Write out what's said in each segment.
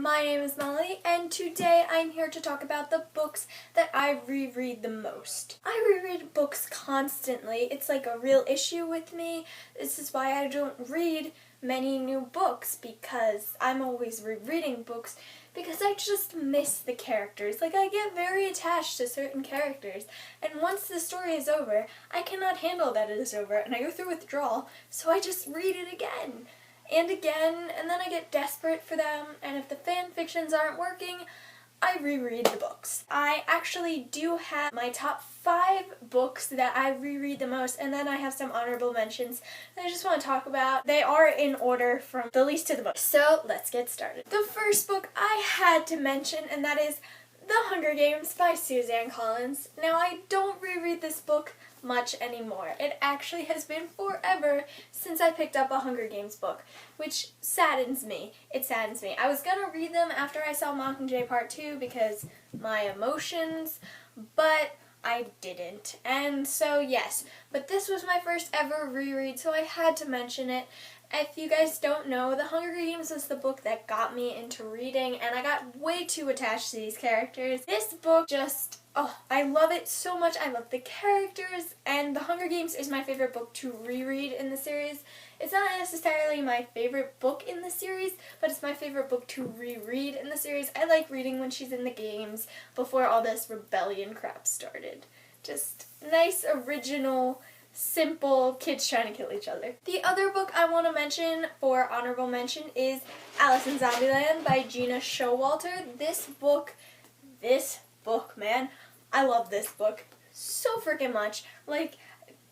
My name is Molly, and today I'm here to talk about the books that I reread the most. I reread books constantly. It's like a real issue with me. This is why I don't read many new books, because I'm always rereading books, because I just miss the characters. Like, I get very attached to certain characters, and once the story is over, I cannot handle that it is over, and I go through withdrawal, so I just read it again. And again, and then I get desperate for them, and if the fan fictions aren't working, I reread the books. I actually do have my top 5 books that I reread the most, and then I have some honorable mentions that I just want to talk about. They are in order from the least to the most. So let's get started. The first book I had to mention, and that is The Hunger Games by Suzanne Collins. Now, I don't reread this book much anymore. It actually has been forever since I picked up a Hunger Games book, which saddens me. It saddens me. I was gonna read them after I saw Mockingjay Part 2 because my emotions, but I didn't. And so yes, but this was my first ever reread, so I had to mention it. If you guys don't know, The Hunger Games was the book that got me into reading, and I got way too attached to these characters. This book just, I love it so much. I love the characters, and The Hunger Games is my favorite book to reread in the series. It's not necessarily my favorite book in the series, but it's my favorite book to reread in the series. I like reading when she's in the games before all this rebellion crap started. Just nice, original, simple kids trying to kill each other. The other book I want to mention for honorable mention is Alice in Zombieland by Gina Showalter. This book, man, I love this book so freaking much. Like,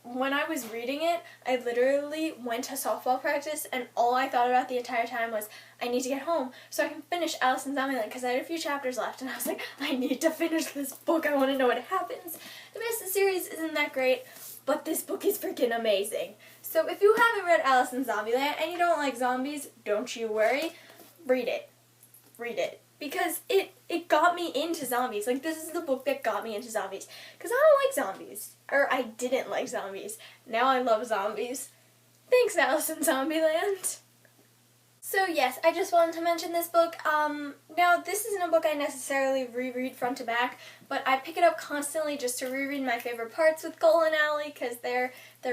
when I was reading it, I literally went to softball practice, and all I thought about the entire time was, I need to get home so I can finish Alice in Zombieland, because I had a few chapters left, and I was like, I need to finish this book. I want to know what happens. The rest of the series isn't that great, but this book is freaking amazing. So if you haven't read Alice in Zombieland and you don't like zombies, don't you worry. Read it. Read it. Because it got me into zombies. Like, this is the book that got me into zombies. Because I don't like zombies. Or I didn't like zombies. Now I love zombies. Thanks, Alice in Zombieland. So yes, I just wanted to mention this book. Now, this isn't a book I necessarily reread front to back, but I pick it up constantly just to reread my favorite parts with Cole and Allie, because they're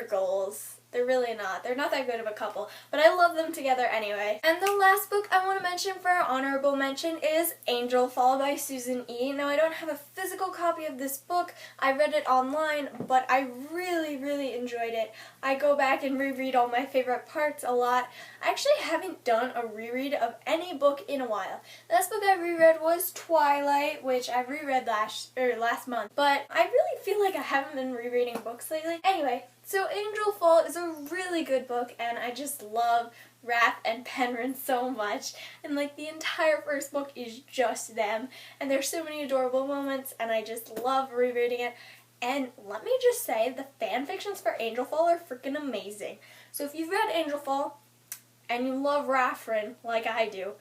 goals. They're really not. They're not that good of a couple, but I love them together anyway. And the last book I want to mention for our honorable mention is Angel Fall by Susan E. Now, I don't have a physical copy of this book. I read it online, but I really, really enjoyed it. I go back and reread all my favorite parts a lot. I actually haven't done a reread of any book in a while. The last book I reread was Twilight, which I reread last month, but I really feel like I haven't been rereading books lately. Anyway, so Angel Fall is a really good book, and I just love Raph and Penryn so much. And like, the entire first book is just them, and there's so many adorable moments, and I just love rereading it. And let me just say, the fan fictions for Angel Fall are freaking amazing. So if you've read Angel Fall and you love Raffrin like I do,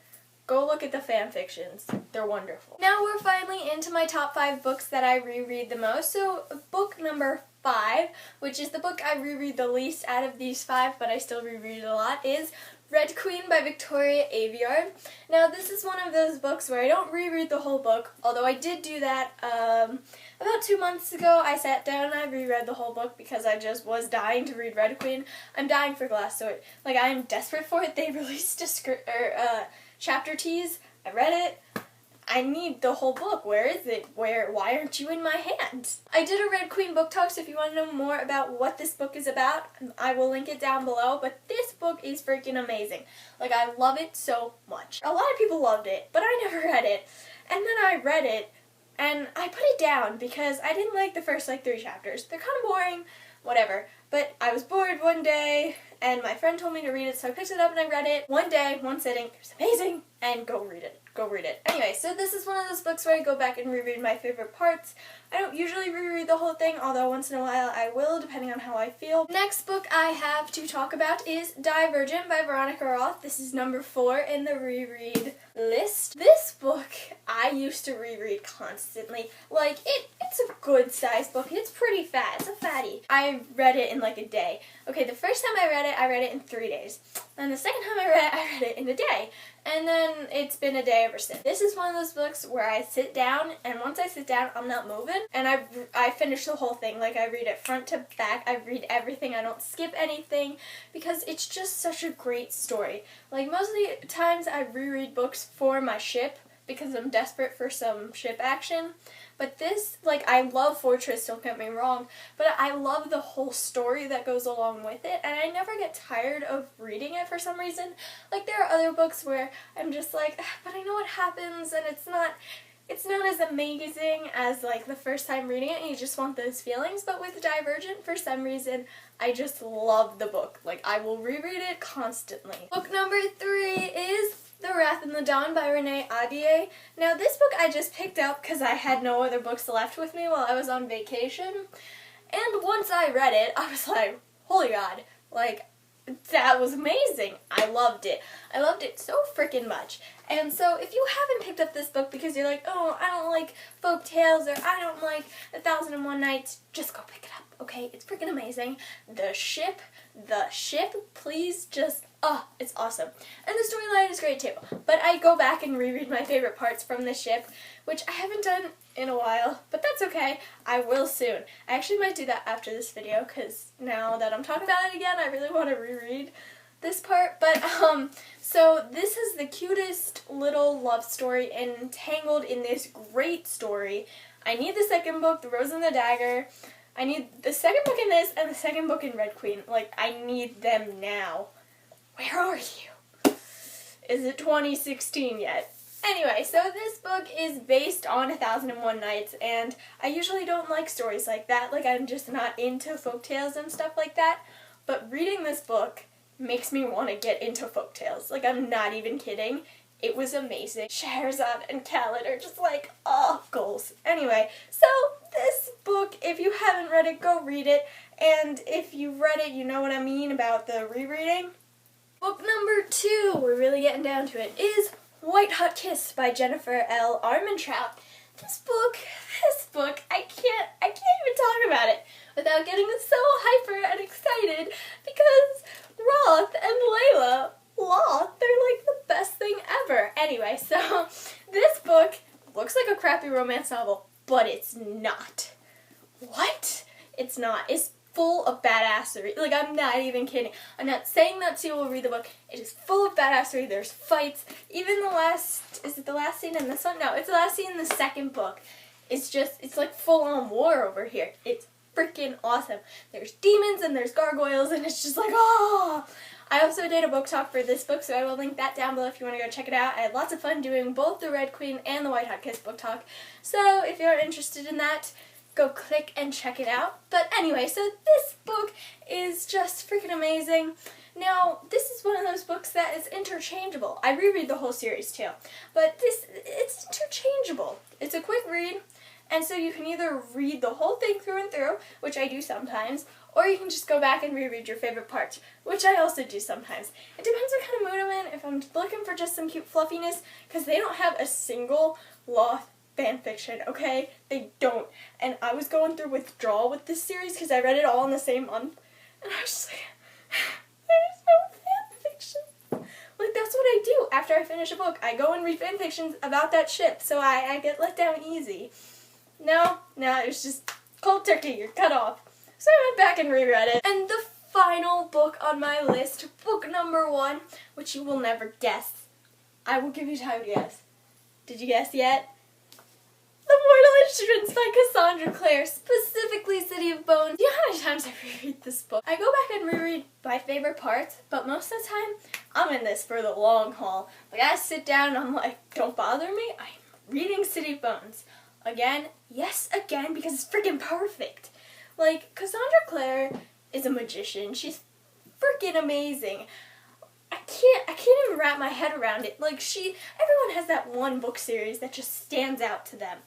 go look at the fan fictions. They're wonderful. Now we're finally into my top 5 books that I reread the most. So book number 5, which is the book I reread the least out of these 5, but I still reread it a lot, is Red Queen by Victoria Aveyard. Now, this is one of those books where I don't reread the whole book, although I did do that about 2 months ago. I sat down and I reread the whole book because I just was dying to read Red Queen. I'm dying for Glass Sword. Like, I am desperate for it. They released a chapter tease. I read it. I need the whole book. Where is it? Why aren't you in my hand? I did a Red Queen book talk, so if you want to know more about what this book is about, I will link it down below, but this book is freaking amazing. Like, I love it so much. A lot of people loved it, but I never read it. And then I read it, and I put it down because I didn't like the first, 3 chapters. They're kind of boring, whatever. But I was bored one day, and my friend told me to read it, so I picked it up and I read it. One day, one sitting. It was amazing, and go read it. Go read it. Anyway, so this is one of those books where I go back and reread my favorite parts. I don't usually reread the whole thing, although once in a while I will, depending on how I feel. Next book I have to talk about is Divergent by Veronica Roth. This is number 4 in the reread list. This book I used to reread constantly. Like, it's a good sized book. It's pretty fat. It's a fatty. I read it in like a day. Okay, the first time I read it, I read it in 3 days. And the second time I read it in a day. And then it's been a day ever since. This is one of those books where I sit down, and once I sit down, I'm not moving. And I finish the whole thing. Like, I read it front to back. I read everything. I don't skip anything because it's just such a great story. Like, most of the times I reread books for my ship because I'm desperate for some ship action. But this, like, I love Fortress, don't get me wrong, but I love the whole story that goes along with it, and I never get tired of reading it for some reason. Like, there are other books where I'm just like, but I know what happens, and it's not as amazing as, like, the first time reading it, and you just want those feelings. But with Divergent, for some reason, I just love the book. Like, I will reread it constantly. Book number 3 is The Wrath in the Dawn by Renee Ahdieh. Now, this book I just picked up because I had no other books left with me while I was on vacation. And once I read it, I was like, holy God, like, that was amazing. I loved it. I loved it so freaking much. And so if you haven't picked up this book because you're like, oh, I don't like folk tales, or I don't like 1001 Nights, just go pick it up, okay? It's freaking amazing. The ship, please just, oh, it's awesome. And the storyline is great too. But I go back and reread my favorite parts from the ship, which I haven't done in a while, but that's okay. I will soon. I actually might do that after this video, because now that I'm talking about it again, I really want to reread this part. But, so this is the cutest little love story entangled in this great story. I need the second book, The Rose and the Dagger. I need the second book in this and the second book in Red Queen. Like, I need them now. Where are you? Is it 2016 yet? Anyway, so this book is based on 1001 Nights, and I usually don't like stories like that. Like, I'm just not into folktales and stuff like that. But reading this book makes me want to get into folktales. Like, I'm not even kidding. It was amazing. Scheherazade and Khaled are just like, oh, goals. Anyway, so this book, if you haven't read it, go read it. And if you've read it, you know what I mean about the rereading. Book number 2, we're really getting down to it, is White Hot Kiss by Jennifer L. Armentrout. This book, I can't even talk about it without getting so hyper and excited, because Roth and Layla Loth, they're like the best thing ever. Anyway, so this book looks like a crappy romance novel, but it's not. What? It's not. It's full of badassery. Like, I'm not even kidding. I'm not saying that so you will read the book. It is full of badassery. There's fights. Even the last, is it the last scene in this one? No, it's the last scene in the second book. It's like full-on war over here. It's freaking awesome. There's demons and there's gargoyles, and it's just like, oh! I also did a book talk for this book, so I will link that down below if you want to go check it out. I had lots of fun doing both the Red Queen and the White Hot Kiss book talk. So if you're interested in that, go click and check it out. But anyway, so this book is just freaking amazing. Now, this is one of those books that is interchangeable. I reread the whole series too, but it's interchangeable. It's a quick read, and so you can either read the whole thing through and through, which I do sometimes, or you can just go back and reread your favorite parts, which I also do sometimes. It depends what kind of mood I'm in. If I'm looking for just some cute fluffiness, because they don't have a single Loth fanfiction, okay? They don't. And I was going through withdrawal with this series because I read it all in the same month, and I was just like, there's no fanfiction. Like, that's what I do after I finish a book. I go and read fanfictions about that ship, so I get let down easy. No, it was just cold turkey, you're cut off. So I went back and reread it. And the final book on my list, book number 1, which you will never guess. I will give you time to guess. Did you guess yet? The Mortal Instruments by Cassandra Clare, specifically City of Bones. You know how many times I reread this book? I go back and reread my favorite parts, but most of the time, I'm in this for the long haul. Like, I sit down and I'm like, don't bother me, I'm reading City of Bones. Again, yes, again, because it's freaking perfect. Like, Cassandra Clare is a magician. She's freaking amazing. I can't even wrap my head around it. Like, everyone has that one book series that just stands out to them.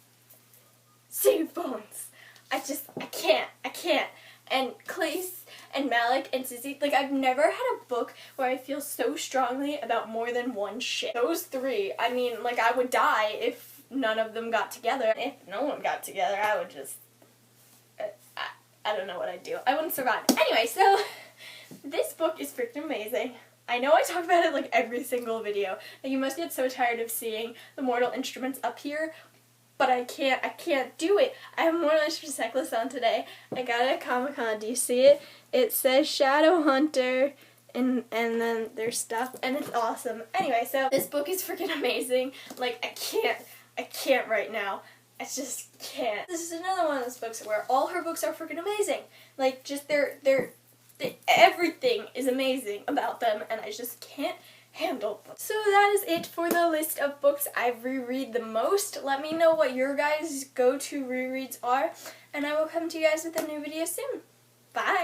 City of Bones. I can't. And Clace and Malik and Sissy, like, I've never had a book where I feel so strongly about more than one ship. Those 3, I mean, like, I would die if none of them got together. If no one got together, I would just, I don't know what I'd do. I wouldn't survive. Anyway, so This book is freaking amazing. I know I talk about it like every single video, and you must get so tired of seeing the Mortal Instruments up here, but I can't do it. I have a Mortal Instruments necklace on today. I got it at Comic-Con. Do you see it? It says Shadow Hunter, and then there's stuff, and it's awesome. Anyway, so this book is freaking amazing. Like, I can't right now. I just can't. This is another one of those books where all her books are freaking amazing. Like, just everything is amazing about them, and I just can't handle them. So that is it for the list of books I reread the most. Let me know what your guys' go-to rereads are, and I will come to you guys with a new video soon. Bye!